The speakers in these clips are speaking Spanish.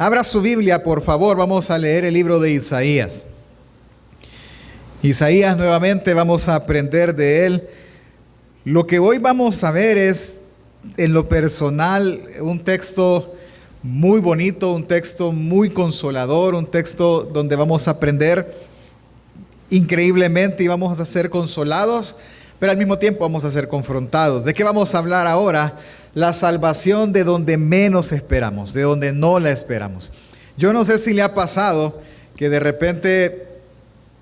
Abra su Biblia, por favor, vamos a leer el libro de Isaías. Isaías, nuevamente vamos a aprender de él. Lo que hoy vamos a ver es, en lo personal, un texto muy bonito, un texto muy consolador, un texto donde vamos a aprender increíblemente y vamos a ser consolados, pero al mismo tiempo vamos a ser confrontados. ¿De qué vamos a hablar ahora? La salvación de donde menos esperamos, de donde no la esperamos. Yo no sé si le ha pasado que de repente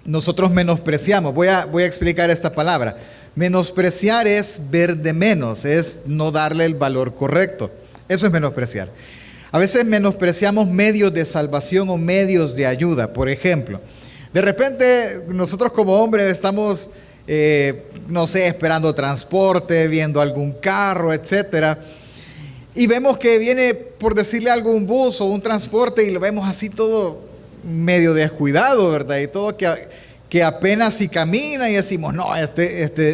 nosotros menospreciamos. Voy a explicar esta palabra. Menospreciar es ver de menos, es no darle el valor correcto. Eso es menospreciar. A veces menospreciamos medios de salvación o medios de ayuda. Por ejemplo, de repente nosotros como hombres estamos no sé, esperando transporte, viendo algún carro, etcétera, y vemos que viene, por decirle algo, un bus o un transporte y lo vemos así todo medio descuidado, ¿verdad? Y todo que apenas si camina y decimos, no,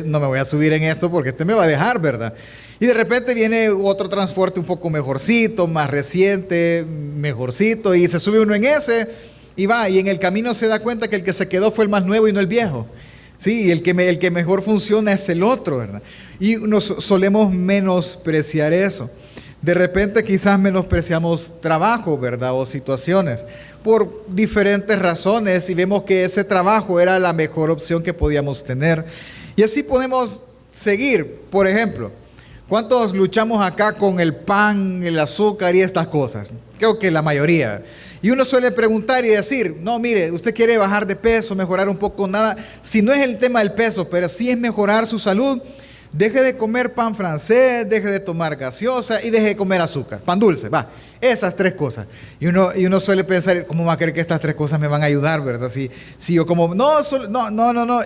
no me voy a subir en esto porque me va a dejar, ¿verdad? Y de repente viene otro transporte un poco mejorcito, más reciente, mejorcito, y se sube uno en ese y va, y en el camino se da cuenta que el que se quedó fue el más nuevo y no el viejo. Sí, el que mejor funciona es el otro, ¿verdad? Y nos solemos menospreciar eso. De repente quizás menospreciamos trabajo, ¿verdad? O situaciones por diferentes razones y vemos que ese trabajo era la mejor opción que podíamos tener. Y así podemos seguir. Por ejemplo, ¿cuántos luchamos acá con el pan, el azúcar y estas cosas? Creo que la mayoría. Y uno suele preguntar y decir, no, mire, usted quiere bajar de peso, mejorar un poco, nada. Si no es el tema del peso, pero sí es mejorar su salud, deje de comer pan francés, deje de tomar gaseosa y deje de comer azúcar, pan dulce, va. Esas tres cosas. Y uno suele pensar, ¿cómo va a creer que estas tres cosas me van a ayudar, verdad? Si yo como, no,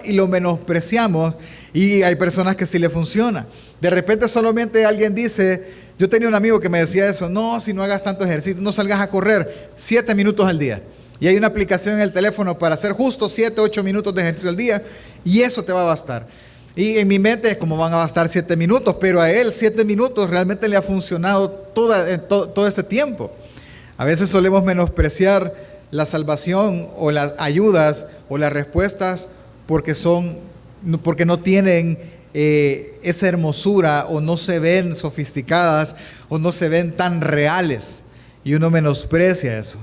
y lo menospreciamos y hay personas que sí le funciona. De repente solamente alguien dice, yo tenía un amigo que me decía eso, no, si no hagas tanto ejercicio, no salgas a correr 7 minutos al día. Y hay una aplicación en el teléfono para hacer justo 7, 8 minutos de ejercicio al día y eso te va a bastar. Y en mi mente es como van a bastar 7 minutos, pero a él 7 minutos realmente le ha funcionado todo este tiempo. A veces solemos menospreciar la salvación o las ayudas o las respuestas porque no tienen esa hermosura o no se ven sofisticadas o no se ven tan reales y uno menosprecia eso.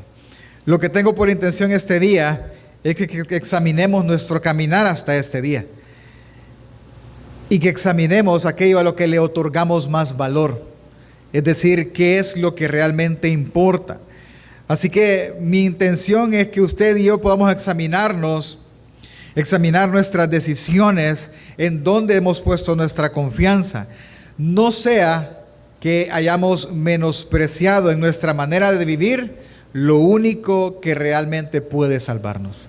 Lo que tengo por intención este día es que examinemos nuestro caminar hasta este día y que examinemos aquello a lo que le otorgamos más valor, es decir, qué es lo que realmente importa. Así que mi intención es que usted y yo podamos examinar nuestras decisiones, en dónde hemos puesto nuestra confianza. No sea que hayamos menospreciado en nuestra manera de vivir lo único que realmente puede salvarnos.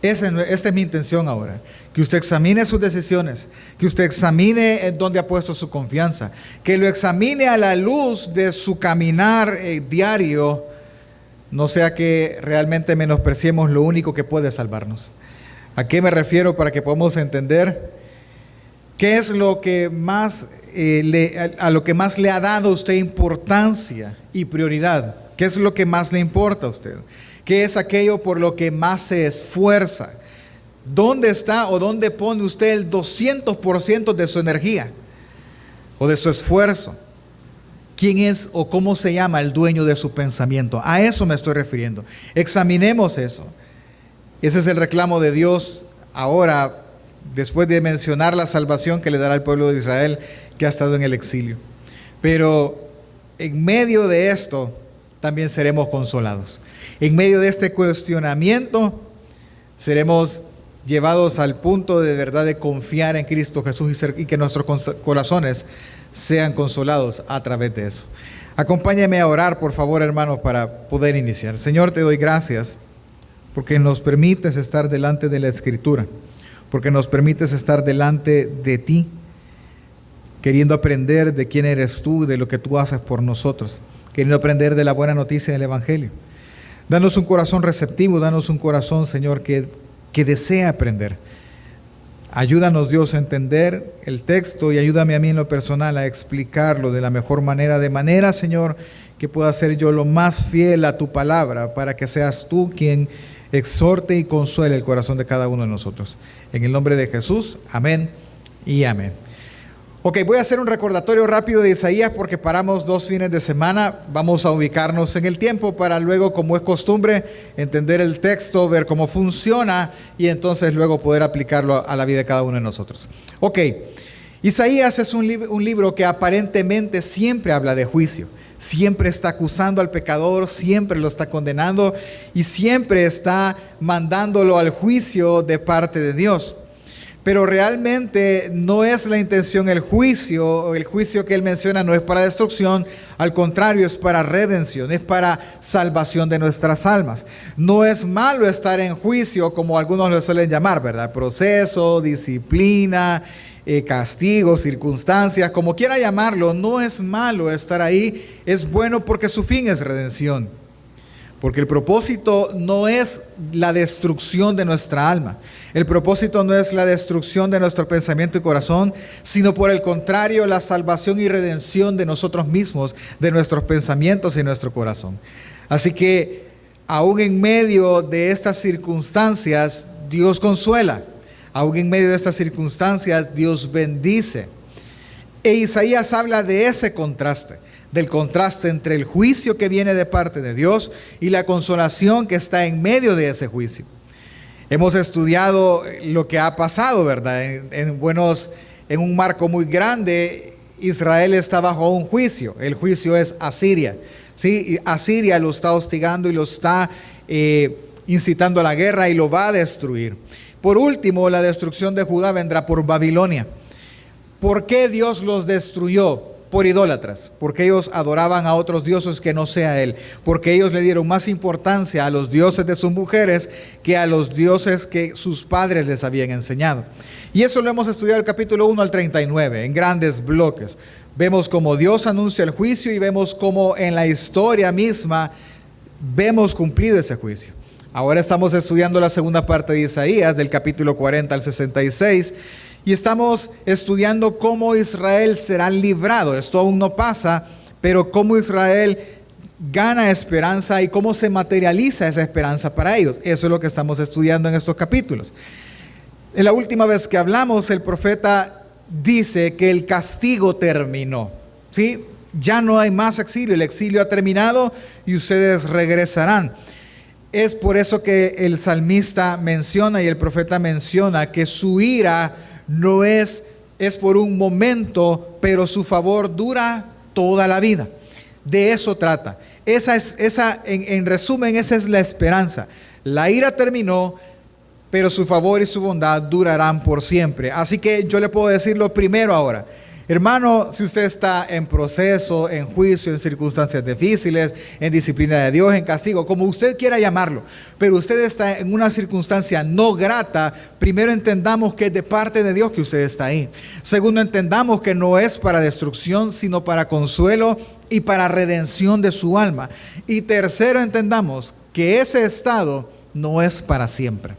Esta es mi intención ahora, que usted examine sus decisiones, que usted examine en dónde ha puesto su confianza, que lo examine a la luz de su caminar diario, no sea que realmente menospreciemos lo único que puede salvarnos. ¿A qué me refiero para que podamos entender qué es lo que más a lo que más le ha dado usted importancia y prioridad? ¿Qué es lo que más le importa a usted? ¿Qué es aquello por lo que más se esfuerza? ¿Dónde está o dónde pone usted el 200% de su energía o de su esfuerzo? ¿Quién es o cómo se llama el dueño de su pensamiento? A eso me estoy refiriendo. Examinemos eso. Ese es el reclamo de Dios ahora, después de mencionar la salvación que le dará al pueblo de Israel que ha estado en el exilio. Pero en medio de esto también seremos consolados. En medio de este cuestionamiento seremos llevados al punto de verdad de confiar en Cristo Jesús y que nuestros corazones sean consolados a través de eso. Acompáñame a orar, por favor, hermanos, para poder iniciar. Señor, te doy gracias porque nos permites estar delante de la Escritura, porque nos permites estar delante de ti, queriendo aprender de quién eres tú, de lo que tú haces por nosotros, queriendo aprender de la buena noticia del Evangelio. Danos un corazón receptivo, danos un corazón, Señor, que desea aprender. Ayúdanos, Dios, a entender el texto y ayúdame a mí en lo personal a explicarlo de la mejor manera, de manera, Señor, que pueda ser yo lo más fiel a tu palabra, para que seas tú quien exhorte y consuele el corazón de cada uno de nosotros. En el nombre de Jesús, amén y amén. Ok, voy a hacer un recordatorio rápido de Isaías porque paramos 2 fines de semana. Vamos a ubicarnos en el tiempo para luego, como es costumbre, entender el texto, ver cómo funciona y entonces luego poder aplicarlo a la vida de cada uno de nosotros. Ok, Isaías es un libro que aparentemente siempre habla de juicio. Siempre está acusando al pecador, siempre lo está condenando y siempre está mandándolo al juicio de parte de Dios. Pero realmente no es la intención el juicio que él menciona no es para destrucción, al contrario, es para redención, es para salvación de nuestras almas. No es malo estar en juicio, como algunos lo suelen llamar, ¿verdad? Proceso, disciplina, castigo, circunstancias, como quiera llamarlo, no es malo estar ahí, es bueno porque su fin es redención. Porque el propósito no es la destrucción de nuestra alma. El propósito no es la destrucción de nuestro pensamiento y corazón, sino por el contrario, la salvación y redención de nosotros mismos, de nuestros pensamientos y nuestro corazón. Así que, aún en medio de estas circunstancias, Dios consuela. Aún en medio de estas circunstancias, Dios bendice. E Isaías habla de ese contraste. Del contraste entre el juicio que viene de parte de Dios y la consolación que está en medio de ese juicio. Hemos estudiado lo que ha pasado, ¿verdad? En un marco muy grande, Israel está bajo un juicio. El juicio es Asiria. ¿Sí? Asiria lo está hostigando y lo está incitando a la guerra y lo va a destruir. Por último, la destrucción de Judá vendrá por Babilonia. ¿Por qué Dios los destruyó? Por idólatras, porque ellos adoraban a otros dioses que no sea Él, porque ellos le dieron más importancia a los dioses de sus mujeres que a los dioses que sus padres les habían enseñado. Y eso lo hemos estudiado del capítulo 1 al 39, en grandes bloques. Vemos cómo Dios anuncia el juicio y vemos cómo en la historia misma vemos cumplido ese juicio. Ahora estamos estudiando la segunda parte de Isaías, del capítulo 40 al 66, y estamos estudiando cómo Israel será librado. Esto aún no pasa, pero cómo Israel gana esperanza y cómo se materializa esa esperanza para ellos. Eso es lo que estamos estudiando en estos capítulos. En la última vez que hablamos, el profeta dice que el castigo terminó, ¿sí? Ya no hay más exilio, el exilio ha terminado y ustedes regresarán. Es por eso que el salmista menciona y el profeta menciona que su ira no es por un momento, pero su favor dura toda la vida. De eso trata. En resumen, esa es la esperanza. La ira terminó, pero su favor y su bondad durarán por siempre. Así que yo le puedo decir lo primero ahora. Hermano, si usted está en proceso, en juicio, en circunstancias difíciles, en disciplina de Dios, en castigo, como usted quiera llamarlo, pero usted está en una circunstancia no grata, primero entendamos que es de parte de Dios que usted está ahí. Segundo, entendamos que no es para destrucción, sino para consuelo y para redención de su alma. Y tercero, entendamos que ese estado no es para siempre,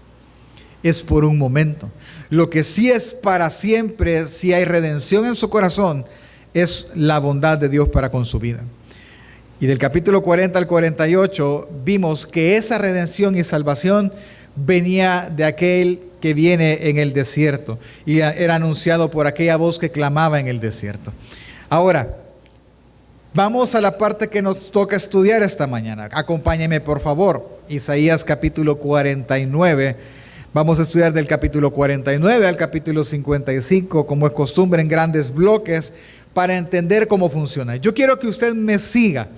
es por un momento. Lo que sí es para siempre, si hay redención en su corazón, es la bondad de Dios para con su vida. Y del capítulo 40 al 48 vimos que esa redención y salvación venía de aquel que viene en el desierto y era anunciado por aquella voz que clamaba en el desierto. Ahora, vamos a la parte que nos toca estudiar esta mañana. Acompáñeme por favor. Isaías capítulo 49. Vamos a estudiar del capítulo 49 al capítulo 55, como es costumbre, en grandes bloques, para entender cómo funciona. Yo quiero que usted me siga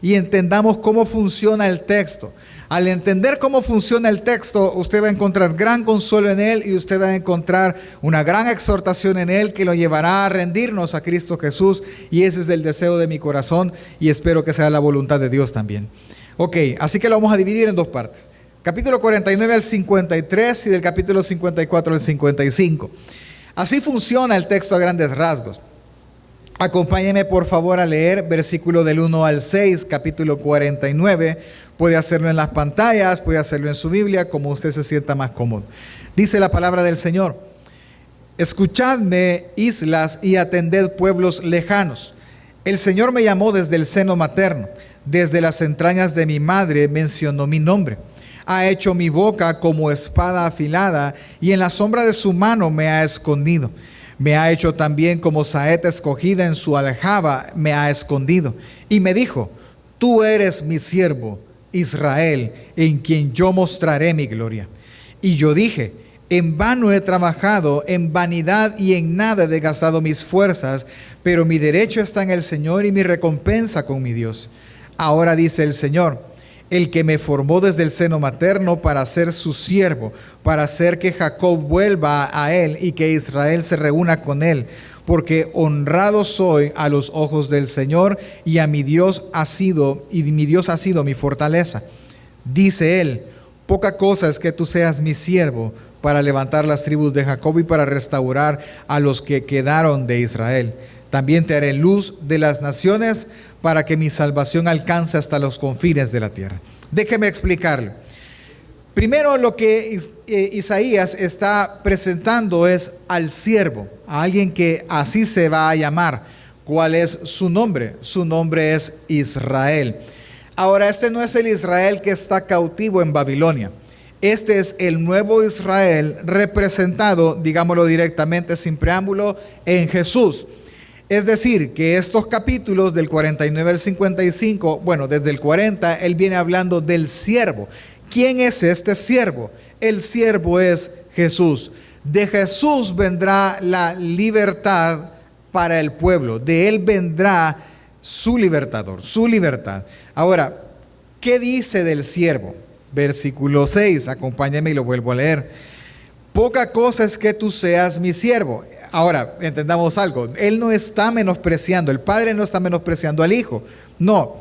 y entendamos cómo funciona el texto. Al entender cómo funciona el texto, usted va a encontrar gran consuelo en él y usted va a encontrar una gran exhortación en él que lo llevará a rendirnos a Cristo Jesús, y ese es el deseo de mi corazón y espero que sea la voluntad de Dios también. Ok, así que lo vamos a dividir en dos partes. Capítulo 49 al 53 y del capítulo 54 al 55. Así funciona el texto a grandes rasgos. Acompáñenme por favor a leer versículo del 1 al 6, capítulo 49. Puede hacerlo en las pantallas, puede hacerlo en su Biblia, como usted se sienta más cómodo. Dice la palabra del Señor: escuchadme, islas, y atended pueblos lejanos. El Señor me llamó desde el seno materno. Desde las entrañas de mi madre mencionó mi nombre. Ha hecho mi boca como espada afilada, y en la sombra de su mano me ha escondido. Me ha hecho también como saeta escogida, en su aljaba me ha escondido. Y me dijo: tú eres mi siervo, Israel, en quien yo mostraré mi gloria. Y yo dije: en vano he trabajado, en vanidad y en nada he gastado mis fuerzas, pero mi derecho está en el Señor y mi recompensa con mi Dios. Ahora dice el Señor, el que me formó desde el seno materno para ser su siervo, para hacer que Jacob vuelva a él y que Israel se reúna con él, porque honrado soy a los ojos del Señor, y mi Dios ha sido mi fortaleza. Dice él: poca cosa es que tú seas mi siervo para levantar las tribus de Jacob y para restaurar a los que quedaron de Israel. También te haré luz de las naciones para que mi salvación alcance hasta los confines de la tierra. Déjeme explicarle. Primero, lo que Isaías está presentando es al siervo, a alguien que así se va a llamar. ¿Cuál es su nombre? Su nombre es Israel. Ahora, este no es el Israel que está cautivo en Babilonia. Este es el nuevo Israel representado, digámoslo directamente, sin preámbulo, en Jesús. Es decir, que estos capítulos del 49 al 55, bueno, desde el 40, él viene hablando del siervo. ¿Quién es este siervo? El siervo es Jesús. De Jesús vendrá la libertad para el pueblo. De él vendrá su libertador, su libertad. Ahora, ¿qué dice del siervo? Versículo 6, acompáñame y lo vuelvo a leer. Poca cosa es que tú seas mi siervo. Ahora, entendamos algo. Él no está menospreciando, el Padre no está menospreciando al Hijo. No.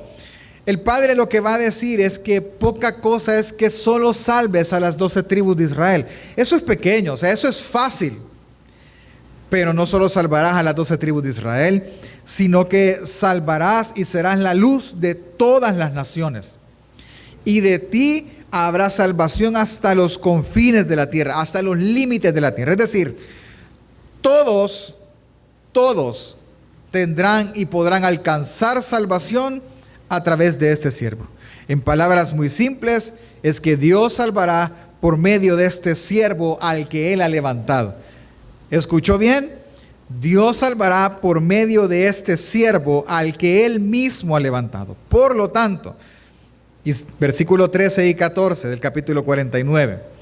El Padre lo que va a decir es que poca cosa es que solo salves a las 12 tribus de Israel. Eso es pequeño, o sea, eso es fácil. Pero no solo salvarás a las 12 tribus de Israel, sino que salvarás y serás la luz de todas las naciones. Y de ti habrá salvación hasta los confines de la tierra, hasta los límites de la tierra. Es decir, todos tendrán y podrán alcanzar salvación a través de este siervo. En palabras muy simples, es que Dios salvará por medio de este siervo al que Él ha levantado. ¿Escuchó bien? Dios salvará por medio de este siervo al que Él mismo ha levantado. Por lo tanto, versículo 13 y 14 del capítulo 49.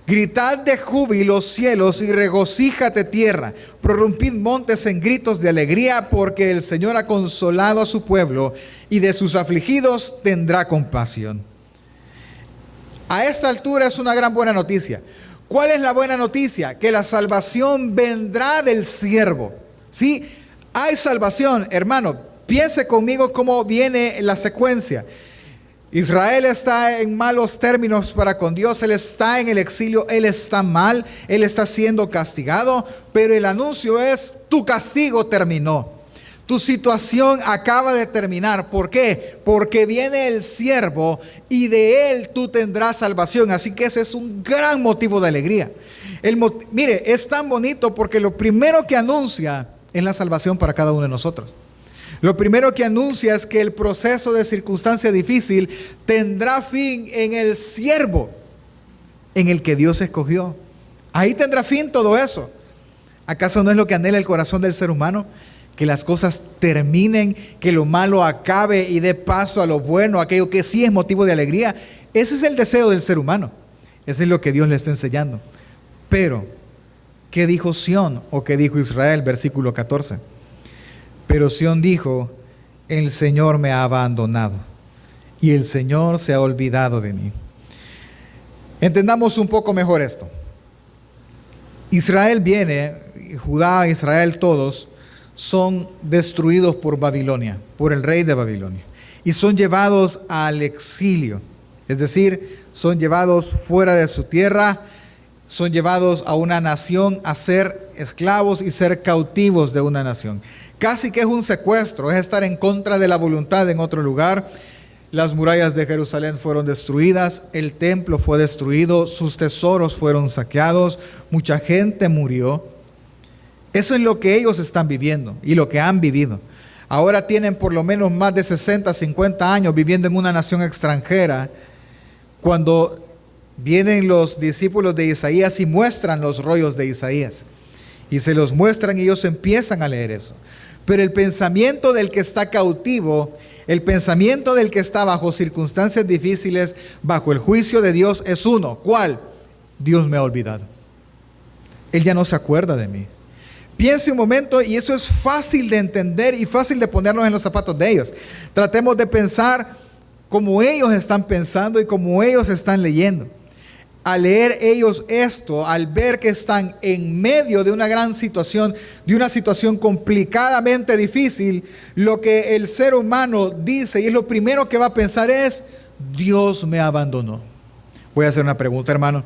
Gritad de júbilo cielos y regocíjate tierra, prorrumpid montes en gritos de alegría, porque el Señor ha consolado a su pueblo y de sus afligidos tendrá compasión. A esta altura es una gran buena noticia. ¿Cuál es la buena noticia? Que la salvación vendrá del siervo. ¿Sí? Hay salvación, hermano. Piense conmigo cómo viene la secuencia. Israel está en malos términos para con Dios, él está en el exilio, él está mal, él está siendo castigado, pero el anuncio es: tu castigo terminó, tu situación acaba de terminar. ¿Por qué? Porque viene el siervo y de él tú tendrás salvación. Así que ese es un gran motivo de alegría. Mire, es tan bonito porque lo primero que anuncia es la salvación para cada uno de nosotros. Lo primero que anuncia es que el proceso de circunstancia difícil tendrá fin en el siervo, en el que Dios escogió. Ahí tendrá fin todo eso. ¿Acaso no es lo que anhela el corazón del ser humano? Que las cosas terminen, que lo malo acabe y dé paso a lo bueno, aquello que sí es motivo de alegría. Ese es el deseo del ser humano. Ese es lo que Dios le está enseñando. Pero, ¿qué dijo Sión o qué dijo Israel? Versículo 14. Pero Sión dijo: el Señor me ha abandonado y el Señor se ha olvidado de mí. Entendamos un poco mejor esto. Israel viene, Judá, Israel, todos son destruidos por Babilonia, por el rey de Babilonia, y son llevados al exilio. Es decir, son llevados fuera de su tierra, son llevados a una nación a ser esclavos y ser cautivos de una nación. Casi que es un secuestro, es estar en contra de la voluntad en otro lugar. Las murallas de Jerusalén fueron destruidas, el templo fue destruido, sus tesoros fueron saqueados, mucha gente murió. Eso es lo que ellos están viviendo y lo que han vivido. Ahora tienen por lo menos más de 60, 50 años viviendo en una nación extranjera. Cuando vienen los discípulos de Isaías y muestran los rollos de Isaías, y se los muestran y ellos empiezan a leer eso. Pero el pensamiento del que está cautivo, el pensamiento del que está bajo circunstancias difíciles, bajo el juicio de Dios, es uno. ¿Cuál? Dios me ha olvidado. Él ya no se acuerda de mí. Piense un momento, y eso es fácil de entender y fácil de ponernos en los zapatos de ellos. Tratemos de pensar como ellos están pensando y como ellos están leyendo. Al leer ellos esto, al ver que están en medio de una gran situación, de una situación complicadamente difícil, lo que el ser humano dice y es lo primero que va a pensar es: Dios me abandonó. Voy a hacer una pregunta, hermano.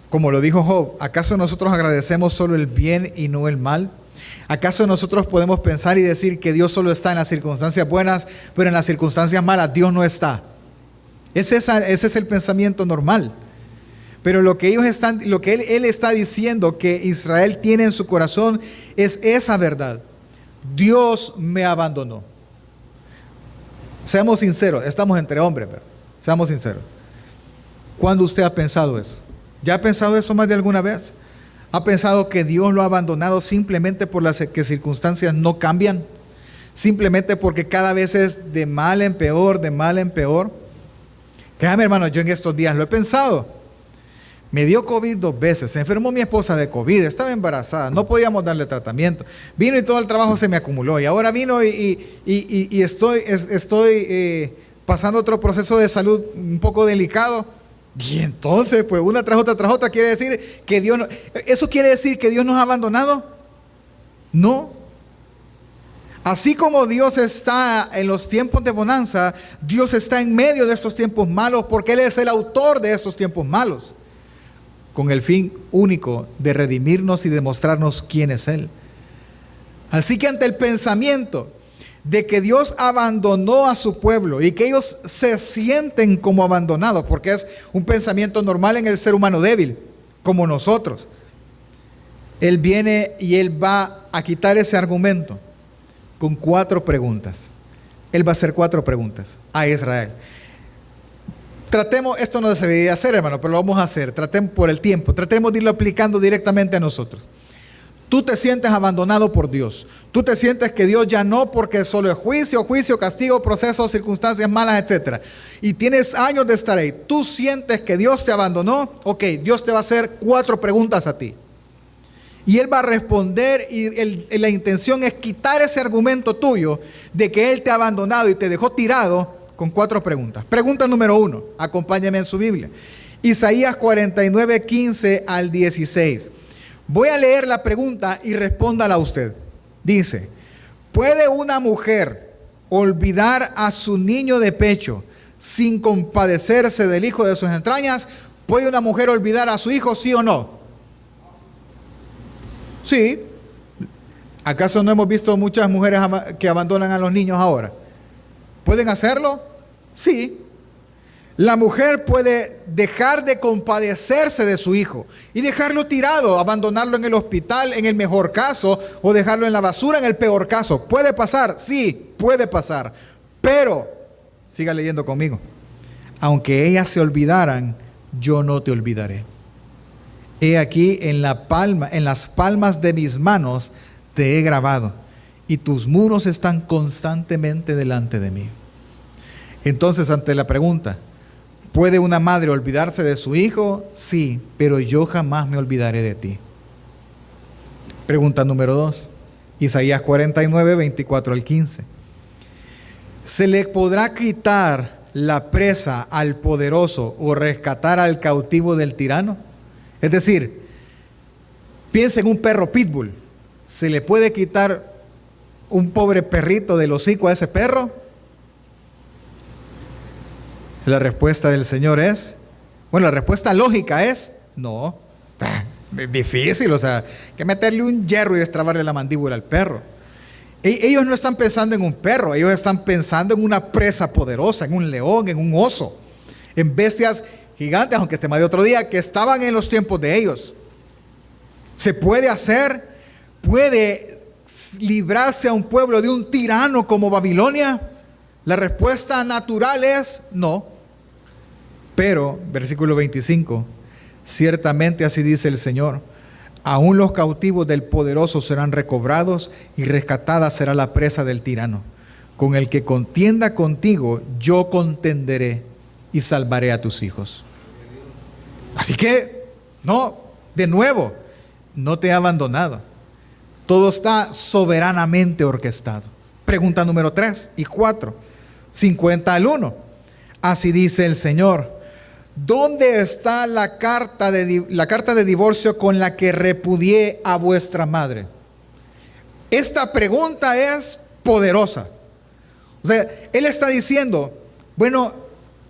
Como lo dijo Job, ¿acaso nosotros agradecemos solo el bien y no el mal? ¿Acaso nosotros podemos pensar y decir que Dios solo está en las circunstancias buenas, pero en las circunstancias malas Dios no está? Ese es el pensamiento normal. Pero lo que ellos están, lo que él está diciendo que Israel tiene en su corazón es esa verdad. Dios me abandonó. Seamos sinceros, estamos entre hombres, pero seamos sinceros. ¿Cuándo usted ha pensado eso? ¿Ya ha pensado eso más de alguna vez? ¿Ha pensado que Dios lo ha abandonado simplemente por las que circunstancias no cambian? Simplemente porque cada vez es de mal en peor, de mal en peor. Créame, hermano, yo en estos días lo he pensado. Me dio COVID 2 veces, se enfermó mi esposa de COVID, estaba embarazada, no podíamos darle tratamiento. Vino y todo el trabajo se me acumuló. Y ahora vino y estoy pasando otro proceso de salud un poco delicado. Y entonces, pues una tras otra, quiere decir que Dios no, ¿eso quiere decir que Dios nos ha abandonado? No. Así como Dios está en los tiempos de bonanza, Dios está en medio de estos tiempos malos, porque Él es el autor de estos tiempos malos, con el fin único de redimirnos y demostrarnos quién es Él. Así que ante el pensamiento de que Dios abandonó a su pueblo y que ellos se sienten como abandonados, porque es un pensamiento normal en el ser humano débil, como nosotros, Él viene y Él va a quitar ese argumento con 4 preguntas. Él va a hacer 4 preguntas a Israel. Tratemos, esto no se debería hacer, hermano, pero lo vamos a hacer. Tratemos por el tiempo, tratemos de irlo aplicando directamente a nosotros. Tú te sientes abandonado por Dios. Tú te sientes que Dios ya no, porque solo es juicio, castigo, procesos, circunstancias malas, etc. Y tienes años de estar ahí. Tú sientes que Dios te abandonó. Ok, Dios te va a hacer 4 preguntas a ti. Y Él va a responder y la intención es quitar ese argumento tuyo de que Él te ha abandonado y te dejó tirado con 4 preguntas. Pregunta número 1, acompáñame en su Biblia. Isaías 49, 15 al 16. Voy a leer la pregunta y respóndala usted. Dice: ¿puede una mujer olvidar a su niño de pecho sin compadecerse del hijo de sus entrañas? ¿Puede una mujer olvidar a su hijo, sí o no? Sí. ¿Acaso no hemos visto muchas mujeres que abandonan a los niños ahora? ¿Pueden hacerlo? Sí. La mujer puede dejar de compadecerse de su hijo y dejarlo tirado, abandonarlo en el hospital en el mejor caso, o dejarlo en la basura en el peor caso. ¿Puede pasar? Sí, puede pasar. Pero, siga leyendo conmigo. Aunque ellas se olvidaran, yo no te olvidaré. He aquí en las palmas de mis manos te he grabado, y tus muros están constantemente delante de mí. Entonces, ante la pregunta, ¿puede una madre olvidarse de su hijo? Sí, pero yo jamás me olvidaré de ti. Pregunta número 2, Isaías 49, 24 al 15. ¿Se le podrá quitar la presa al poderoso o rescatar al cautivo del tirano? Es decir, piensa en un perro pitbull. ¿Se le puede quitar un pobre perrito del hocico a ese perro? La respuesta del Señor es, la respuesta lógica es, no. Es difícil, que meterle un hierro y destrabarle la mandíbula al perro. Ellos no están pensando en un perro, ellos están pensando en una presa poderosa, en un león, en un oso, en bestias gigantes, aunque es tema de otro día, que estaban en los tiempos de ellos. ¿Se puede hacer? ¿Puede librarse a un pueblo de un tirano como Babilonia? La respuesta natural es no. Pero, versículo 25, ciertamente así dice el Señor, aún los cautivos del poderoso serán recobrados y rescatada será la presa del tirano. Con el que contienda contigo, yo contenderé y salvaré a tus hijos. Así que, no, de nuevo, no te he abandonado. Todo está soberanamente orquestado. Pregunta número 3 y 4, 50 al 1. Así dice el Señor. ¿Dónde está la carta de divorcio con la que repudié a vuestra madre? Esta pregunta es poderosa. O sea, él está diciendo, bueno,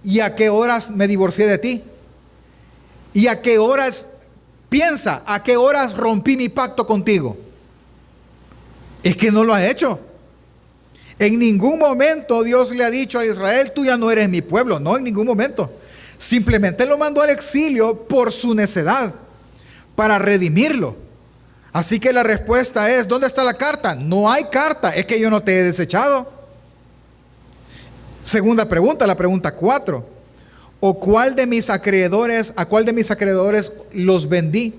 ¿y a qué horas me divorcié de ti? ¿Y a qué horas, piensa, a qué horas rompí mi pacto contigo? Es que no lo ha hecho. En ningún momento Dios le ha dicho a Israel, tú ya no eres mi pueblo. No, en ningún momento. Simplemente lo mandó al exilio por su necedad, para redimirlo. Así que la respuesta es, ¿dónde está la carta? No hay carta, es que yo no te he desechado. Segunda pregunta, la pregunta 4. ¿O a cuál de mis acreedores los vendí?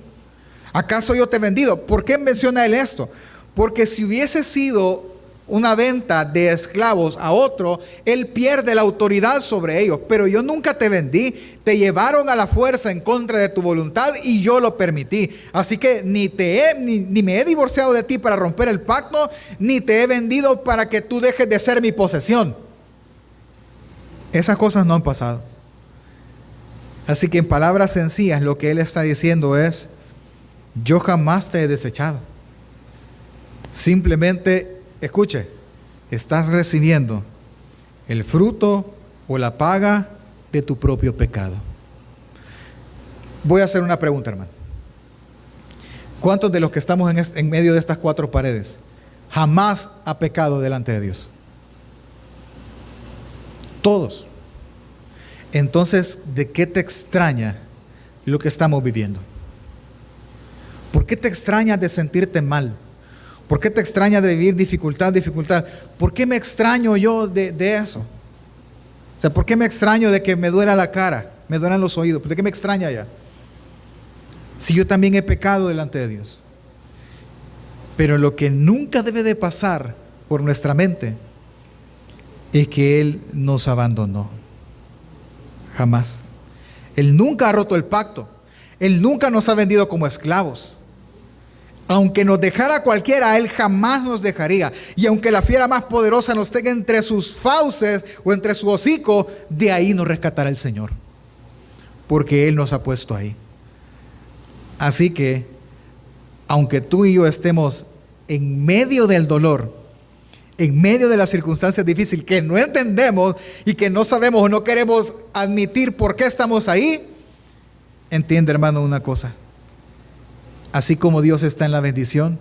¿Acaso yo te he vendido? ¿Por qué menciona él esto? Porque si hubiese sido una venta de esclavos a otro, él pierde la autoridad sobre ellos. Pero yo nunca te vendí, te llevaron a la fuerza en contra de tu voluntad y yo lo permití. Así que ni me he divorciado de ti para romper el pacto, ni te he vendido para que tú dejes de ser mi posesión. Esas cosas no han pasado. Así que en palabras sencillas lo que él está diciendo es, yo jamás te he desechado. Simplemente, escuche, estás recibiendo el fruto o la paga de tu propio pecado. Voy a hacer una pregunta, hermano. ¿Cuántos de los que estamos en medio de estas 4 paredes jamás ha pecado delante de Dios? Todos. Entonces, ¿de qué te extraña lo que estamos viviendo? ¿Por qué te extraña de sentirte mal? ¿Por qué te extraña de vivir dificultad? ¿Por qué me extraño yo de eso? O sea, ¿por qué me extraño de que me duela la cara, me duelan los oídos? ¿De qué me extraña ya? Si yo también he pecado delante de Dios. Pero lo que nunca debe de pasar por nuestra mente es que Él nos abandonó. Jamás. Él nunca ha roto el pacto. Él nunca nos ha vendido como esclavos. Aunque nos dejara cualquiera, Él jamás nos dejaría. Y aunque la fiera más poderosa nos tenga entre sus fauces o entre su hocico, de ahí nos rescatará el Señor. Porque Él nos ha puesto ahí. Así que, aunque tú y yo estemos en medio del dolor, en medio de las circunstancias difíciles que no entendemos y que no sabemos o no queremos admitir por qué estamos ahí, entiende, hermano, una cosa. Así como Dios está en la bendición,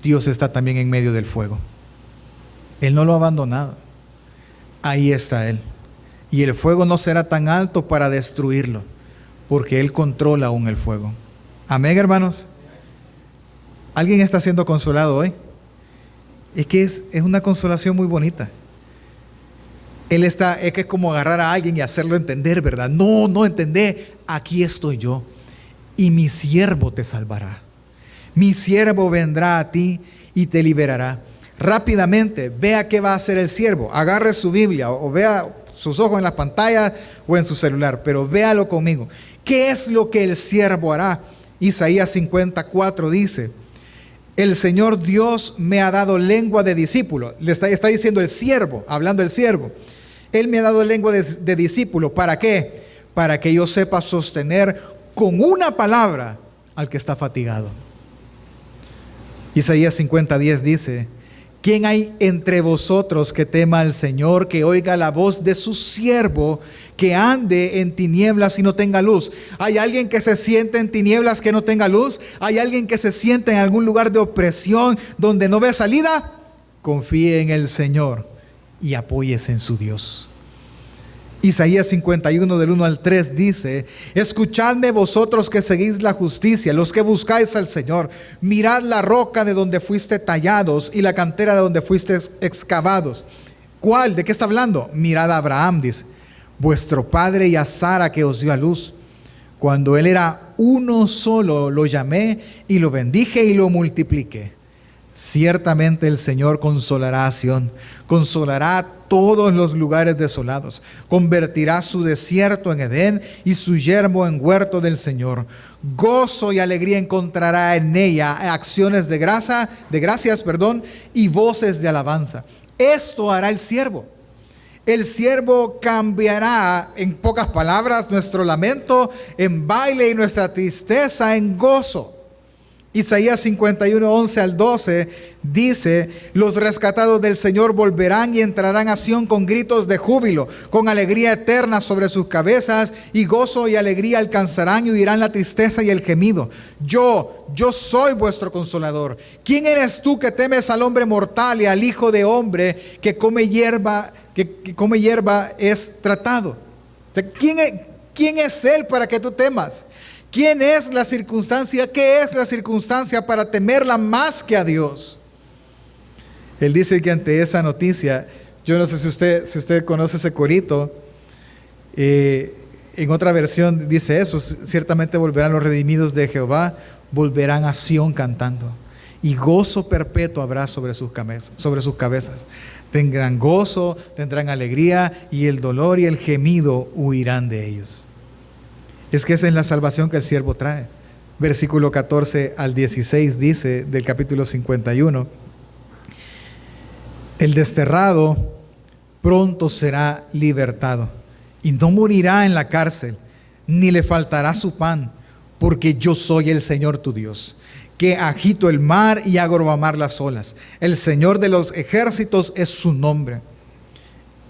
Dios está también en medio del fuego. Él no lo ha abandonado. Ahí está Él. Y el fuego no será tan alto para destruirlo, porque Él controla aún el fuego. Amén, hermanos. ¿Alguien está siendo consolado hoy? Es que es una consolación muy bonita. Es que es como agarrar a alguien y hacerlo entender, ¿verdad? No entendé. Aquí estoy yo. Y mi siervo te salvará. Mi siervo vendrá a ti y te liberará. Rápidamente, vea qué va a hacer el siervo. Agarre su Biblia o vea sus ojos en la pantalla o en su celular, pero véalo conmigo. ¿Qué es lo que el siervo hará? Isaías 54 dice, el Señor Dios me ha dado lengua de discípulo. Le está diciendo el siervo, hablando el siervo. Él me ha dado lengua de discípulo. ¿Para qué? Para que yo sepa sostener con una palabra al que está fatigado. Isaías 50:10 dice, ¿quién hay entre vosotros que tema al Señor, que oiga la voz de su siervo, que ande en tinieblas y no tenga luz? ¿Hay alguien que se siente en tinieblas que no tenga luz? ¿Hay alguien que se siente en algún lugar de opresión donde no ve salida? Confíe en el Señor y apóyese en su Dios. Isaías 51 del 1 al 3 dice: escuchadme vosotros que seguís la justicia, los que buscáis al Señor. Mirad la roca de donde fuiste tallados y la cantera de donde fuiste excavados. ¿Cuál? ¿De qué está hablando? Mirad a Abraham, dice, vuestro padre, y a Sara que os dio a luz. Cuando él era uno solo, lo llamé y lo bendije y lo multipliqué. Ciertamente el Señor consolará a Sión, consolará todos los lugares desolados, convertirá su desierto en Edén y su yermo en huerto del Señor. Gozo y alegría encontrará en ella, acciones de gracias, y voces de alabanza. Esto hará el siervo. El siervo cambiará, en pocas palabras, nuestro lamento en baile y nuestra tristeza en gozo. Isaías 51, 11 al 12 dice: los rescatados del Señor volverán y entrarán a Sión con gritos de júbilo, con alegría eterna sobre sus cabezas, y gozo y alegría alcanzarán y huirán la tristeza y el gemido. Yo soy vuestro consolador. ¿Quién eres tú que temes al hombre mortal y al hijo de hombre que come hierba, que come hierba es tratado? O sea, ¿quién es él para que tú temas? ¿Quién es la circunstancia? ¿Qué es la circunstancia para temerla más que a Dios? Él dice que ante esa noticia, yo no sé si usted conoce ese corito, en otra versión dice eso: ciertamente volverán los redimidos de Jehová, volverán a Sión cantando, y gozo perpetuo habrá sobre sus cabezas. Tendrán gozo, tendrán alegría, y el dolor y el gemido huirán de ellos. Es que esa es la salvación que el siervo trae. Versículo 14 al 16 dice del capítulo 51: el desterrado pronto será libertado y no morirá en la cárcel, ni le faltará su pan, porque yo soy el Señor tu Dios, que agito el mar y hago bramar las olas. El Señor de los ejércitos es su nombre.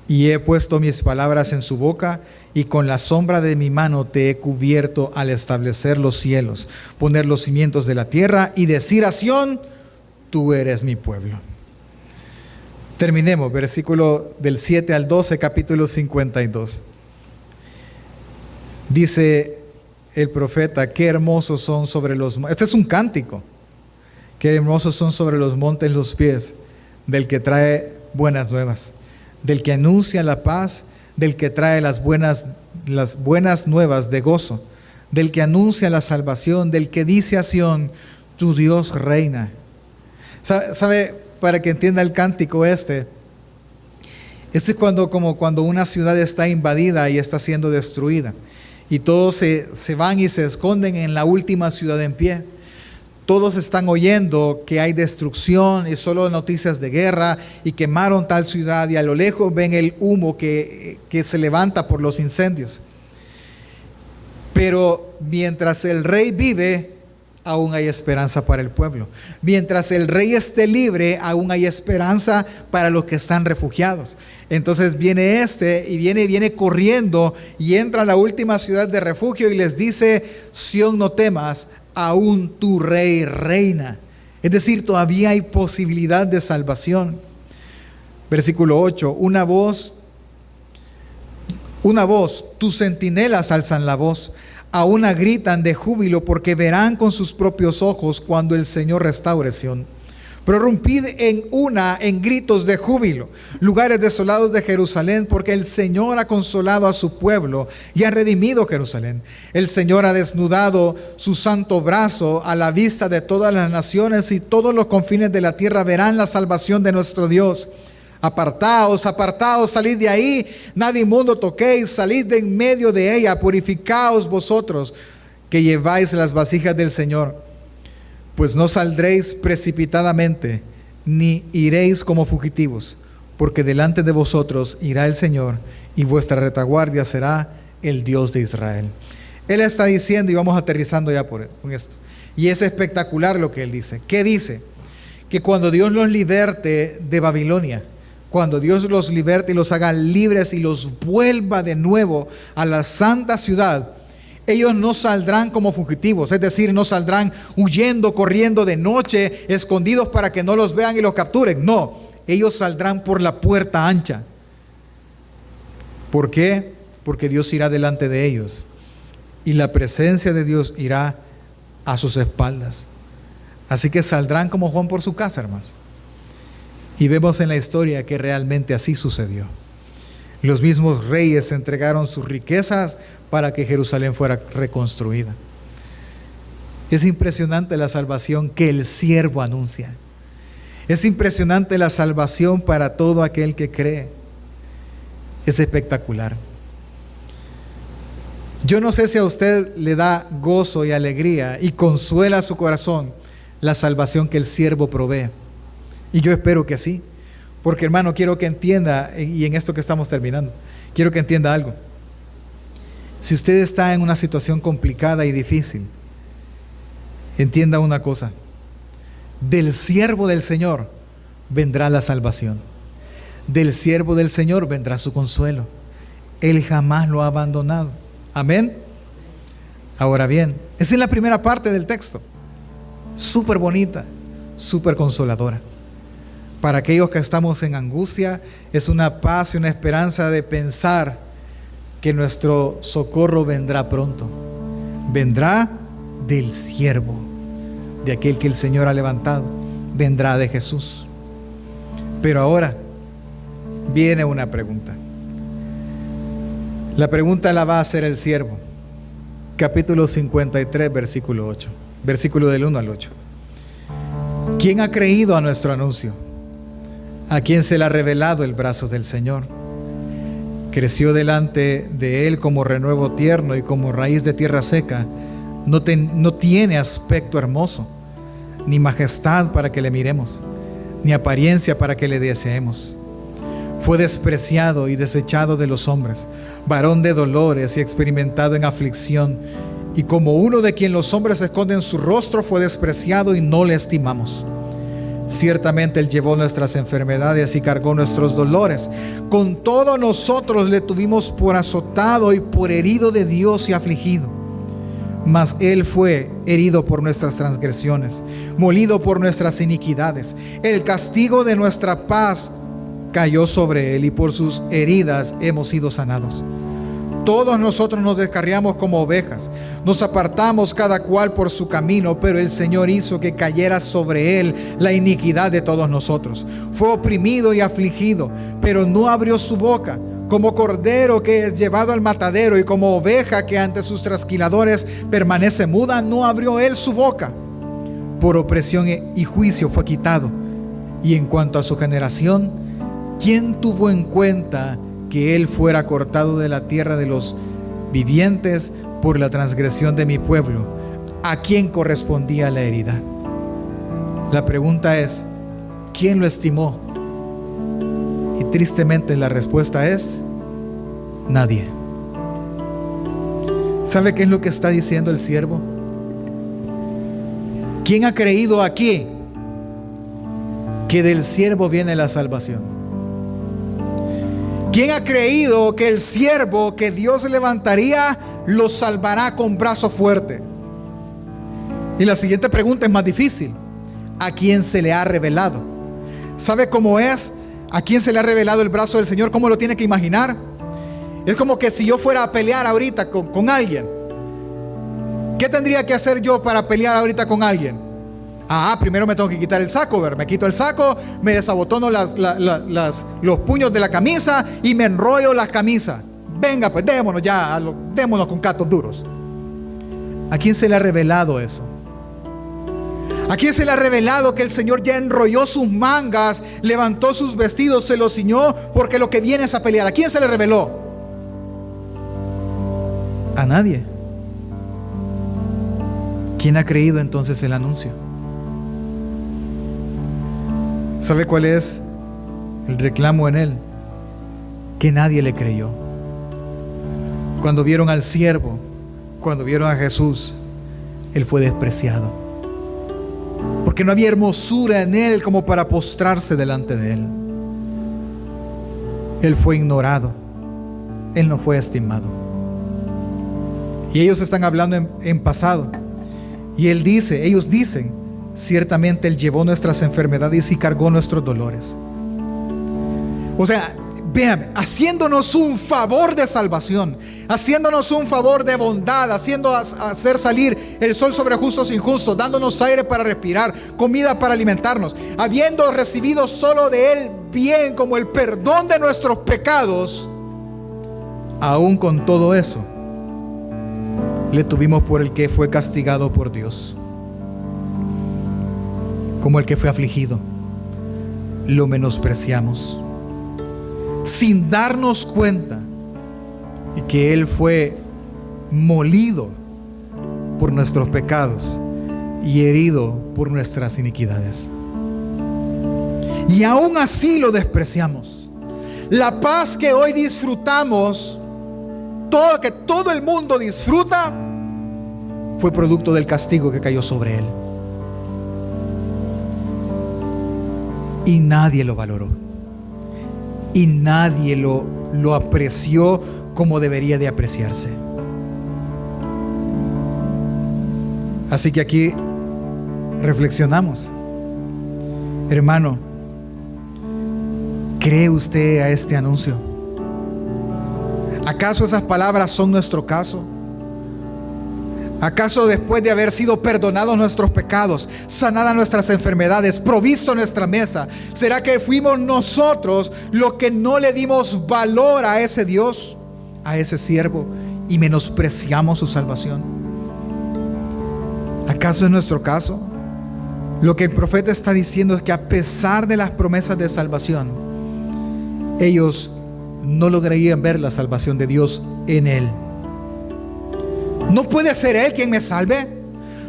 Y he puesto mis palabras en su boca, y con la sombra de mi mano te he cubierto al establecer los cielos, poner los cimientos de la tierra y decir a Sión: tú eres mi pueblo. Terminemos, versículo del 7 al 12, capítulo 52. Dice el profeta: qué hermosos son sobre los montes. Este es un cántico. Qué hermosos son sobre los montes los pies del que trae buenas nuevas, del que anuncia la paz, del que trae las buenas nuevas de gozo, del que anuncia la salvación, del que dice a Sión: tu Dios reina. ¿Sabe? Para que entienda el cántico este es como cuando una ciudad está invadida y está siendo destruida, y todos se van y se esconden en la última ciudad en pie. Todos están oyendo que hay destrucción y solo noticias de guerra, y quemaron tal ciudad, y a lo lejos ven el humo que se levanta por los incendios. Pero mientras el rey vive, aún hay esperanza para el pueblo. Mientras el rey esté libre, aún hay esperanza para los que están refugiados. Entonces viene y viene corriendo y entra a la última ciudad de refugio y les dice: Sión, no temas, aún tu rey reina. Es decir, todavía hay posibilidad de salvación. Versículo 8: una voz, tus centinelas alzan la voz, a una gritan de júbilo, porque verán con sus propios ojos cuando el Señor restaure Sión. Prorrumpid en gritos de júbilo, lugares desolados de Jerusalén, porque el Señor ha consolado a su pueblo y ha redimido Jerusalén. El Señor ha desnudado su santo brazo a la vista de todas las naciones, y todos los confines de la tierra verán la salvación de nuestro Dios. Apartaos, apartaos, salid de ahí, nada inmundo toquéis, salid de en medio de ella, purificaos vosotros que lleváis las vasijas del Señor. Pues no saldréis precipitadamente, ni iréis como fugitivos, porque delante de vosotros irá el Señor, y vuestra retaguardia será el Dios de Israel. Él está diciendo, y vamos aterrizando ya con esto, y es espectacular lo que él dice. ¿Qué dice? Que cuando Dios los liberte de Babilonia, cuando Dios los liberte y los haga libres y los vuelva de nuevo a la santa ciudad, ellos no saldrán como fugitivos, es decir, no saldrán huyendo, corriendo de noche, escondidos para que no los vean y los capturen. No, ellos saldrán por la puerta ancha. ¿Por qué? porque Dios irá delante de ellos y la presencia de Dios irá a sus espaldas. Así que saldrán como Juan por su casa, hermano. Y vemos en la historia que realmente así sucedió. Los mismos reyes entregaron sus riquezas para que Jerusalén fuera reconstruida. Es impresionante la salvación que el siervo anuncia. Es impresionante la salvación para todo aquel que cree. Es espectacular. Yo no sé si a usted le da gozo y alegría y consuela su corazón la salvación que el siervo provee. Y yo espero que sí. Porque, hermano, quiero que entienda, y en esto que estamos terminando, quiero que entienda algo. Si usted está en una situación complicada y difícil, entienda una cosa: del siervo del Señor vendrá la salvación. Del siervo del Señor vendrá su consuelo. Él jamás lo ha abandonado. Amén. Ahora bien, esa es la primera parte del texto. Súper bonita, súper consoladora. Para aquellos que estamos en angustia, es una paz y una esperanza de pensar que nuestro socorro vendrá pronto. Vendrá del siervo, de aquel que el Señor ha levantado. Vendrá de Jesús. Pero ahora viene una pregunta. La pregunta la va a hacer el siervo. Capítulo 53, versículo 8. Versículo del 1 al 8. ¿Quién ha creído a nuestro anuncio? ¿A quién se le ha revelado el brazo del Señor? Creció delante de él como renuevo tierno y como raíz de tierra seca. No tiene aspecto hermoso, ni majestad para que le miremos, ni apariencia para que le deseemos. Fue despreciado y desechado de los hombres, varón de dolores y experimentado en aflicción, y como uno de quien los hombres esconden su rostro, fue despreciado y no le estimamos. Ciertamente Él llevó nuestras enfermedades y cargó nuestros dolores. Con todo nosotros le tuvimos por azotado y por herido de Dios y afligido. Mas Él fue herido por nuestras transgresiones, molido por nuestras iniquidades. El castigo de nuestra paz cayó sobre Él, y por sus heridas hemos sido sanados. Todos nosotros nos descarriamos como ovejas, nos apartamos cada cual por su camino, pero el Señor hizo que cayera sobre Él la iniquidad de todos nosotros. Fue oprimido y afligido, pero no abrió su boca. Como cordero que es llevado al matadero, y como oveja que ante sus trasquiladores permanece muda, no abrió Él su boca. Por opresión y juicio fue quitado. Y en cuanto a su generación, ¿quién tuvo en cuenta que Él fuera cortado de la tierra de los vivientes por la transgresión de mi pueblo? ¿A quién correspondía la herida? La pregunta es, ¿quién lo estimó? Y tristemente la respuesta es, nadie. ¿Sabe qué es lo que está diciendo el siervo? ¿Quién ha creído aquí que del siervo viene la salvación? ¿Quién ha creído que el siervo que Dios levantaría lo salvará con brazo fuerte? Y la siguiente pregunta es más difícil. ¿A quién se le ha revelado? ¿Sabe cómo es? ¿A quién se le ha revelado el brazo del Señor? ¿Cómo lo tiene que imaginar? Es como que si yo fuera a pelear ahorita con alguien. ¿Qué tendría que hacer yo para pelear ahorita con alguien? Primero me tengo que quitar el saco, ¿ver? Me quito el saco, me desabotono los puños de la camisa y me enrollo la camisa. Venga, pues démonos ya, démonos con catos duros. ¿A quién se le ha revelado eso? ¿A quién se le ha revelado que el Señor ya enrolló sus mangas, levantó sus vestidos, se los ciñó, porque lo que viene es a pelear? ¿A quién se le reveló? A nadie. ¿Quién ha creído entonces el anuncio? ¿Sabe cuál es el reclamo en él? Que nadie le creyó. Cuando vieron al siervo, cuando vieron a Jesús, Él fue despreciado. Porque no había hermosura en Él como para postrarse delante de Él. Él fue ignorado. Él no fue estimado. Y ellos están hablando en pasado. Y ellos dicen, ciertamente Él llevó nuestras enfermedades y cargó nuestros dolores. O sea, Véame, haciéndonos un favor de salvación, haciéndonos un favor de bondad, hacer salir el sol sobre justos e injustos, dándonos aire para respirar, comida para alimentarnos, habiendo recibido solo de Él bien como el perdón de nuestros pecados, aún con todo eso, le tuvimos por el que fue castigado por Dios, como el que fue afligido, lo menospreciamos, sin darnos cuenta y que Él fue molido por nuestros pecados y herido por nuestras iniquidades. Y aún así lo despreciamos. La paz que hoy disfrutamos, que todo el mundo disfruta, fue producto del castigo que cayó sobre Él. Y nadie lo valoró. Y nadie lo apreció como debería de apreciarse. Así que aquí reflexionamos. Hermano, ¿cree usted a este anuncio? ¿Acaso esas palabras son nuestro caso? ¿Acaso después de haber sido perdonados nuestros pecados, sanadas nuestras enfermedades, provisto nuestra mesa, será que fuimos nosotros los que no le dimos valor a ese Dios, a ese siervo, y menospreciamos su salvación? ¿Acaso es nuestro caso? Lo que el profeta está diciendo es que a pesar de las promesas de salvación, ellos no lograrían ver la salvación de Dios en Él. No puede ser Él quien me salve.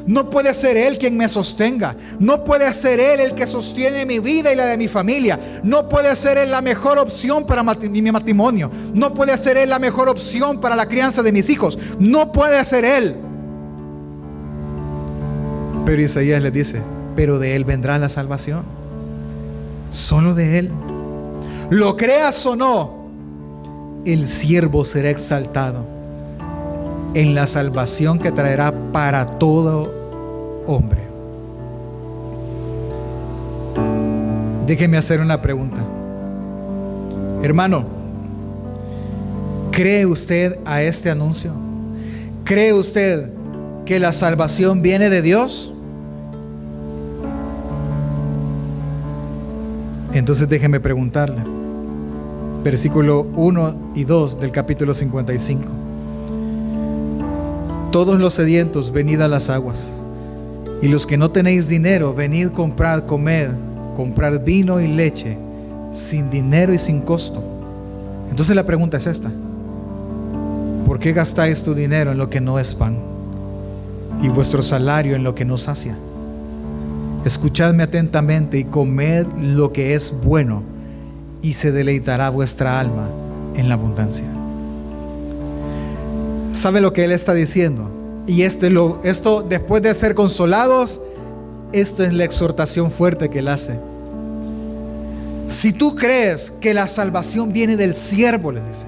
No puede ser Él quien me sostenga. No puede ser Él el que sostiene mi vida y la de mi familia. No puede ser Él la mejor opción para mi matrimonio. No puede ser Él la mejor opción para la crianza de mis hijos. No puede ser Él. Pero Isaías le dice, pero de Él vendrá la salvación. Solo de Él. Lo creas o no, el siervo será exaltado en la salvación que traerá para todo hombre. Déjeme hacer una pregunta. Hermano, ¿cree usted a este anuncio? ¿Cree usted que la salvación viene de Dios? Entonces déjeme preguntarle. Versículo 1 y 2 del capítulo 55. Todos los sedientos, venid a las aguas, y los que no tenéis dinero, venid, comprad, comed, comprar vino y leche, sin dinero y sin costo. Entonces la pregunta es esta: ¿por qué gastáis tu dinero en lo que no es pan, y vuestro salario en lo que no sacia? Escuchadme atentamente y comed lo que es bueno, y se deleitará vuestra alma en la abundancia. ¿Sabe lo que él está diciendo? Y esto después de ser consolados, esto es la exhortación fuerte que él hace. Si tú crees que la salvación viene del siervo, le dice,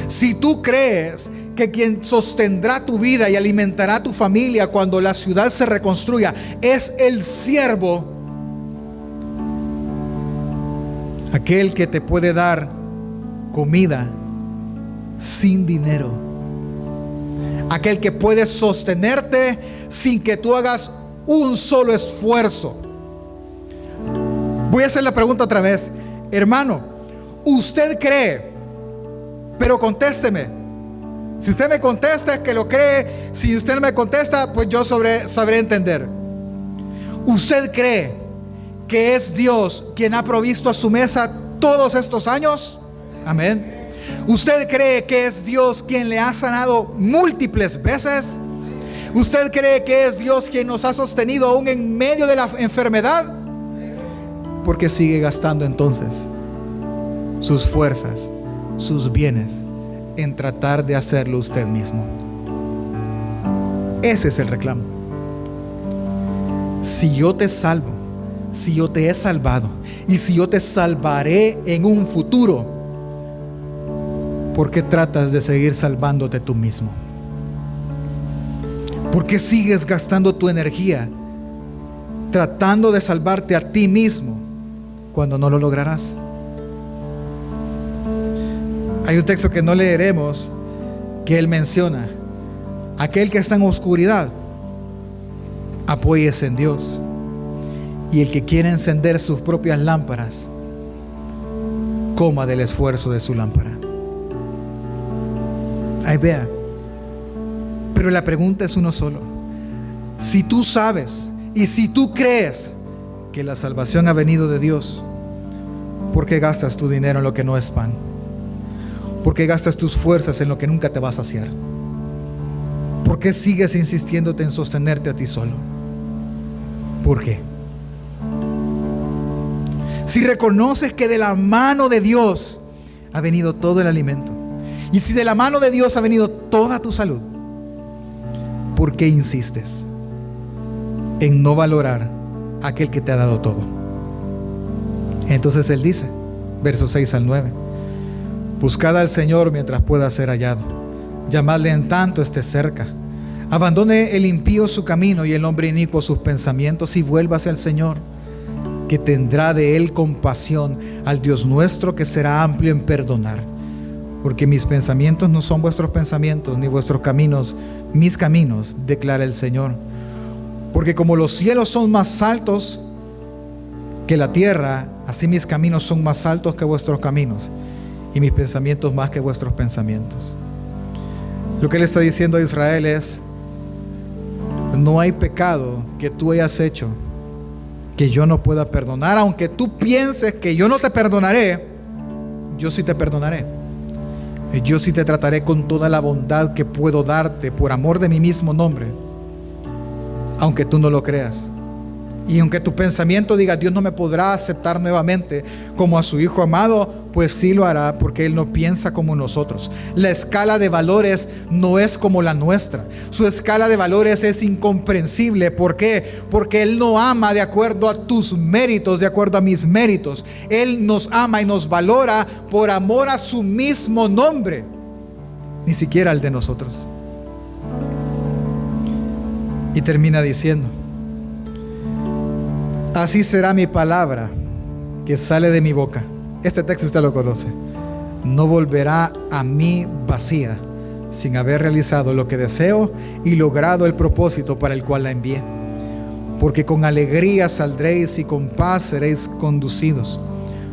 si tú crees que quien sostendrá tu vida y alimentará tu familia cuando la ciudad se reconstruya es el siervo, aquel que te puede dar comida sin dinero, aquel que puede sostenerte sin que tú hagas un solo esfuerzo. Voy a hacer la pregunta otra vez. Hermano, ¿usted cree? Pero contésteme. Si usted me contesta es que lo cree. Si usted no me contesta, pues yo sabré entender. ¿Usted cree que es Dios quien ha provisto a su mesa todos estos años? Amén. ¿Usted cree que es Dios quien le ha sanado múltiples veces? ¿Usted cree que es Dios quien nos ha sostenido aún en medio de la enfermedad? ¿Por qué sigue gastando entonces sus fuerzas, sus bienes en tratar de hacerlo usted mismo? Ese es el reclamo. Si yo te salvo, si yo te he salvado y si yo te salvaré en un futuro, ¿por qué tratas de seguir salvándote tú mismo? ¿Por qué sigues gastando tu energía tratando de salvarte a ti mismo cuando no lo lograrás? Hay un texto que no leeremos que él menciona: aquel que está en oscuridad, apóyese en Dios. Y el que quiere encender sus propias lámparas, coma del esfuerzo de su lámpara. Ahí vea. Pero la pregunta es uno solo. Si tú sabes y si tú crees que la salvación ha venido de Dios, ¿por qué gastas tu dinero en lo que no es pan? ¿Por qué gastas tus fuerzas en lo que nunca te va a saciar? ¿Por qué sigues insistiéndote en sostenerte a ti solo? ¿Por qué? Si reconoces que de la mano de Dios ha venido todo el alimento, y si de la mano de Dios ha venido toda tu salud, ¿por qué insistes en no valorar a aquel que te ha dado todo? Entonces él dice, versos 6 al 9: buscad al Señor mientras pueda ser hallado, llamadle en tanto esté cerca. Abandone el impío su camino y el hombre inicuo sus pensamientos, y vuélvase al Señor, que tendrá de él compasión, al Dios nuestro, que será amplio en perdonar. Porque mis pensamientos no son vuestros pensamientos, ni vuestros caminos mis caminos, declara el Señor. Porque como los cielos son más altos que la tierra, así mis caminos son más altos que vuestros caminos, y mis pensamientos más que vuestros pensamientos. Lo que él está diciendo a Israel es: no hay pecado que tú hayas hecho que yo no pueda perdonar. Aunque tú pienses que yo no te perdonaré, yo sí te perdonaré. Yo sí te trataré con toda la bondad que puedo darte por amor de mi mismo nombre, aunque tú no lo creas. Y aunque tu pensamiento diga: Dios no me podrá aceptar nuevamente como a su Hijo amado, pues sí lo hará, porque Él no piensa como nosotros. La escala de valores no es como la nuestra. Su escala de valores es incomprensible. ¿Por qué? Porque Él no ama de acuerdo a tus méritos, de acuerdo a mis méritos. Él nos ama y nos valora por amor a su mismo nombre, ni siquiera al de nosotros. Y termina diciendo: así será mi palabra que sale de mi boca. Este texto usted lo conoce. No volverá a mí vacía, sin haber realizado lo que deseo y logrado el propósito para el cual la envié. Porque con alegría saldréis y con paz seréis conducidos.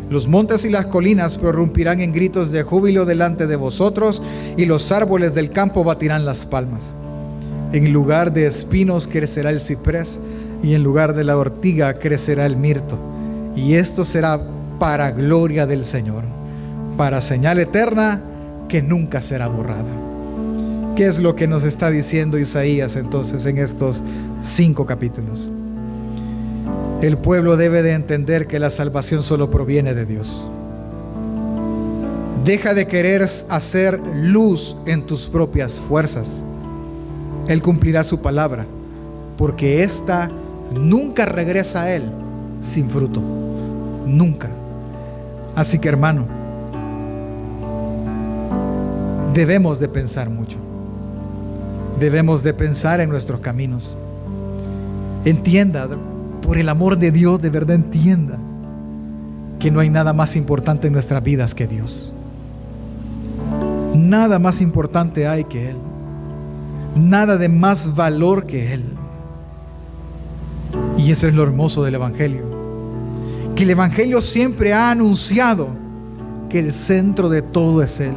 Los montes y las colinas prorrumpirán en gritos de júbilo delante de vosotros, y los árboles del campo batirán las palmas. En lugar de espinos crecerá el ciprés, y en lugar de la ortiga crecerá el mirto. Y esto será para gloria del Señor, para señal eterna que nunca será borrada. ¿Qué es lo que nos está diciendo Isaías entonces en estos 5 capítulos? El pueblo debe de entender que la salvación solo proviene de Dios. Deja de querer hacer luz en tus propias fuerzas. Él cumplirá su palabra, porque ésta nunca regresa a Él sin fruto. Nunca. Así que, hermano, debemos de pensar mucho. Debemos de pensar en nuestros caminos. Entienda, por el amor de Dios, de verdad entienda que no hay nada más importante en nuestras vidas que Dios. Nada más importante hay que Él. Nada de más valor que Él. Y eso es lo hermoso del Evangelio. Que el Evangelio siempre ha anunciado que el centro de todo es Él.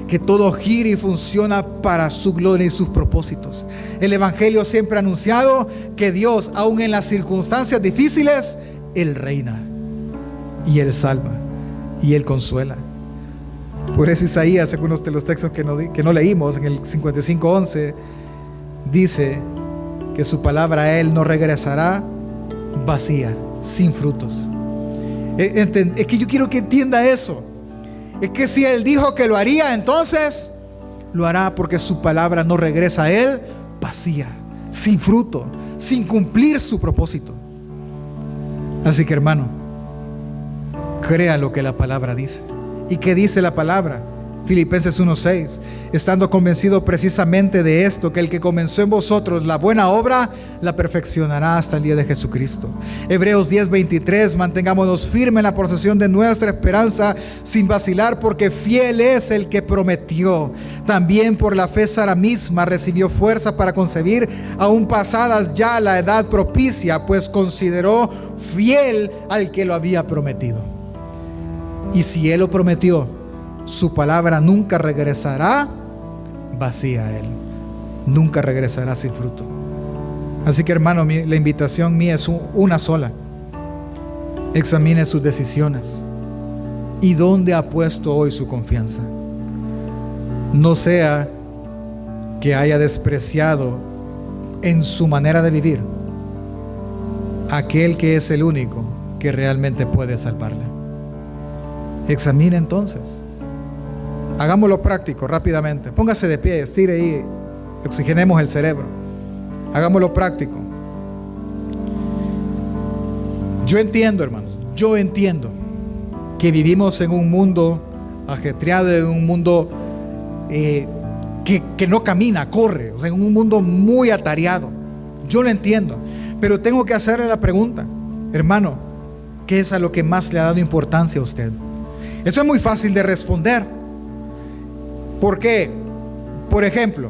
Que todo gira y funciona para su gloria y sus propósitos. El Evangelio siempre ha anunciado que Dios, aun en las circunstancias difíciles, Él reina. Y Él salva. Y Él consuela. Por eso Isaías, algunos de los textos que no leímos, en el 55:11, dice que su palabra a Él no regresará vacía, sin frutos. Es que yo quiero que entienda eso. Es que si Él dijo que lo haría, entonces lo hará, porque su palabra no regresa a Él vacía, sin fruto, sin cumplir su propósito. Así que, hermano, crea lo que la palabra dice. ¿Y qué dice la palabra? Filipenses 1:6, estando convencido precisamente de esto, que el que comenzó en vosotros la buena obra, la perfeccionará hasta el día de Jesucristo. Hebreos 10:23, mantengámonos firmes en la posesión de nuestra esperanza sin vacilar, porque fiel es el que prometió. También por la fe Sara misma recibió fuerza para concebir, aún pasadas ya la edad propicia, pues consideró fiel al que lo había prometido. Y si Él lo prometió, su palabra nunca regresará vacía a Él. Nunca regresará sin fruto. Así que, hermano, la invitación mía es una sola. Examine sus decisiones y dónde ha puesto hoy su confianza. No sea que haya despreciado en su manera de vivir aquel que es el único que realmente puede salvarle. Examine entonces. Hagámoslo práctico rápidamente. Póngase de pie, estire y oxigenemos el cerebro. Hagámoslo práctico. Yo entiendo, hermanos, yo entiendo que vivimos en un mundo ajetreado, en un mundo que no camina, corre, o sea, en un mundo muy atareado. Yo lo entiendo, pero tengo que hacerle la pregunta, hermano, ¿qué es a lo que más le ha dado importancia a usted? Eso es muy fácil de responder. ¿Por qué? Por ejemplo,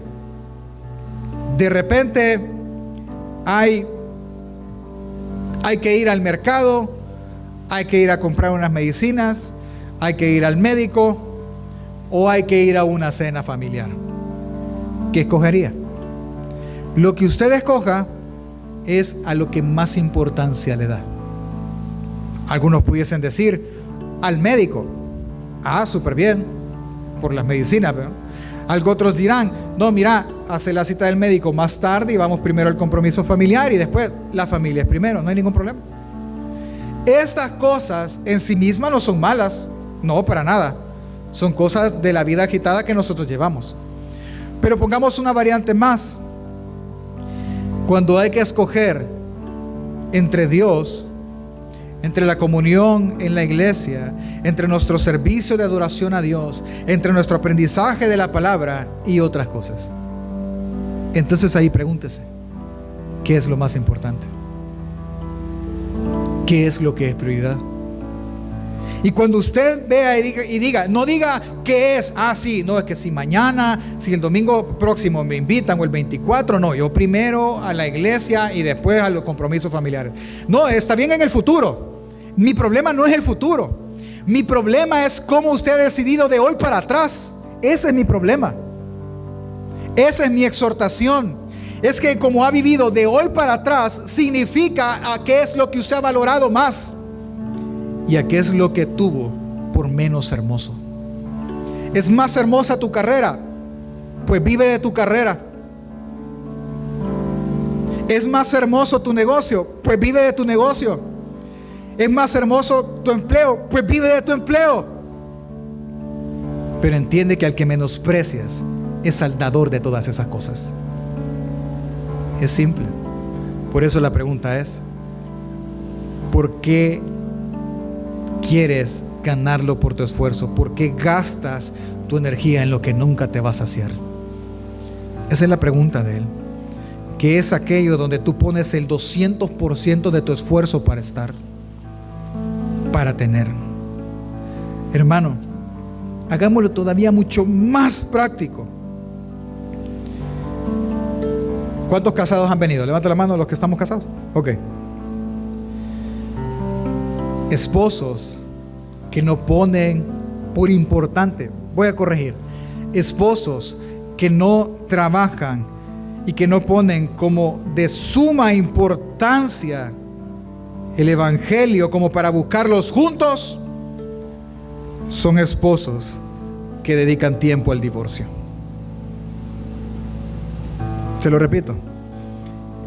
de repente hay que ir al mercado, hay que ir a comprar unas medicinas, hay que ir al médico o hay que ir a una cena familiar. ¿Qué escogería? Lo que usted escoja es a lo que más importancia le da. Algunos pudiesen decir al médico. Súper bien, por las medicinas, ¿verdad? Algo otros dirán, no, mira, hace la cita del médico más tarde y vamos primero al compromiso familiar y después la familia es primero, no hay ningún problema. Estas cosas en sí mismas no son malas, no, para nada. Son cosas de la vida agitada que nosotros llevamos. Pero pongamos una variante más. Cuando hay que escoger entre Dios, entre la comunión en la iglesia, entre nuestro servicio de adoración a Dios, entre nuestro aprendizaje de la palabra y otras cosas. Entonces ahí pregúntese, ¿qué es lo más importante? ¿Qué es lo que es prioridad? Y cuando usted vea y diga, no diga qué es, sí, no, es que si mañana, si el domingo próximo me invitan o el 24, no, yo primero a la iglesia y después a los compromisos familiares. No, está bien en el futuro. Mi problema no es el futuro. Mi problema es cómo usted ha decidido de hoy para atrás. Ese es mi problema. Esa es mi exhortación. Es que como ha vivido de hoy para atrás, significa a qué es lo que usted ha valorado más y a qué es lo que tuvo por menos hermoso. ¿Es más hermosa tu carrera? Pues vive de tu carrera. ¿Es más hermoso tu negocio? Pues vive de tu negocio. ¿Es más hermoso tu empleo? Pues vive de tu empleo. Pero entiende que al que menosprecias es al dador de todas esas cosas. Es simple. Por eso la pregunta es, ¿por qué quieres ganarlo por tu esfuerzo? ¿Por qué gastas tu energía en lo que nunca te va a saciar? Esa es la pregunta de él. ¿Qué es aquello donde tú pones el 200% de tu esfuerzo para estar? Para tener. Hermano, hagámoslo todavía mucho más práctico. ¿Cuántos casados han venido? Levanta la mano los que estamos casados. Ok. Esposos que no ponen por importante, voy a corregir, esposos que no trabajan y que no ponen como de suma importancia el evangelio como para buscarlos juntos, son esposos que dedican tiempo al divorcio. Se lo repito,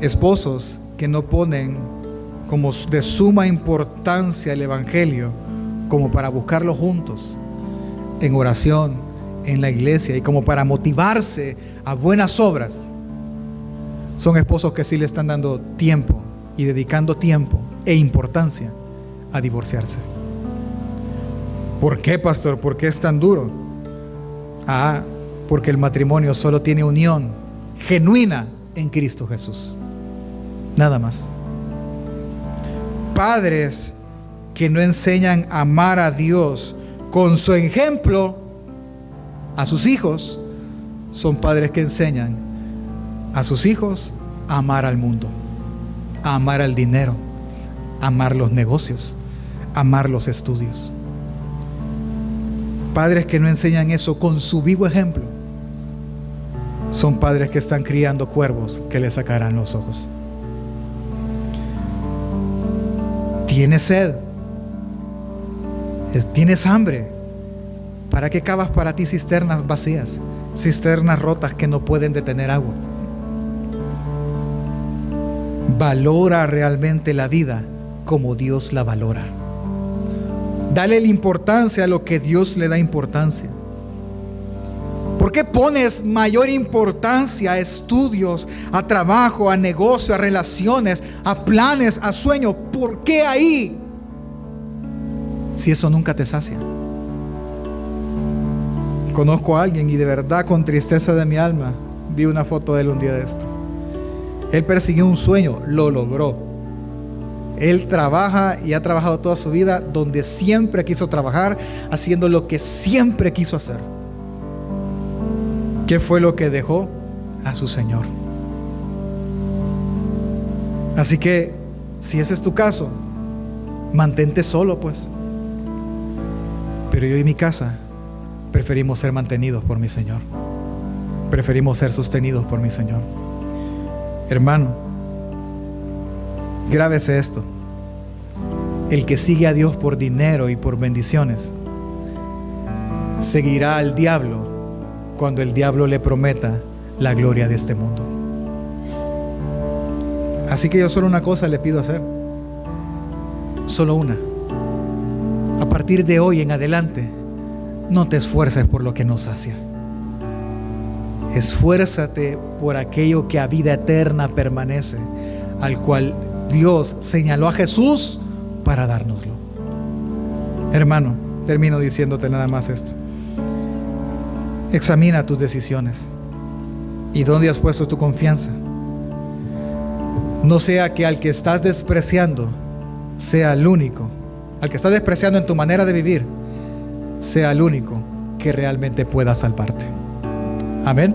esposos que no ponen como de suma importancia el evangelio como para buscarlo juntos en oración, en la iglesia y como para motivarse a buenas obras, son esposos que sí le están dando tiempo y dedicando tiempo e importancia a divorciarse. ¿Por qué, pastor? ¿Por qué es tan duro? Porque el matrimonio solo tiene unión genuina en Cristo Jesús. Nada más. Padres que no enseñan a amar a Dios con su ejemplo a sus hijos, son padres que enseñan a sus hijos a amar al mundo, a amar al dinero, a amar los negocios, a amar los estudios. Padres que no enseñan eso con su vivo ejemplo, son padres que están criando cuervos que les sacarán los ojos. ¿Tienes sed? ¿Tienes hambre? ¿Para qué cavas para ti cisternas vacías? Cisternas rotas que no pueden detener agua. Valora realmente la vida como Dios la valora. Dale la importancia a lo que Dios le da importancia. ¿Por qué pones mayor importancia a estudios, a trabajo, a negocio, a relaciones, a planes, a sueños? ¿Por qué ahí? Si eso nunca te sacia. Conozco a alguien y de verdad con tristeza de mi alma vi una foto de él un día de esto. Él persiguió un sueño, lo logró. Él trabaja y ha trabajado toda su vida donde siempre quiso trabajar, haciendo lo que siempre quiso hacer. ¿Qué fue lo que dejó? A su Señor. Así que, si ese es tu caso, mantente solo pues. Pero yo y mi casa preferimos ser mantenidos por mi Señor. Preferimos ser sostenidos por mi Señor. Hermano, grábese esto. El que sigue a Dios por dinero y por bendiciones, seguirá al diablo cuando el diablo le prometa la gloria de este mundo. Así que yo solo una cosa le pido hacer. Solo una. A partir de hoy en adelante, no te esfuerces por lo que no sacia. Esfuérzate por aquello que a vida eterna permanece, al cual Dios señaló a Jesús para dárnoslo. Hermano, termino diciéndote nada más esto. Examina tus decisiones y dónde has puesto tu confianza. No sea que al que estás despreciando sea el único, al que estás despreciando en tu manera de vivir, sea el único que realmente pueda salvarte. Amén.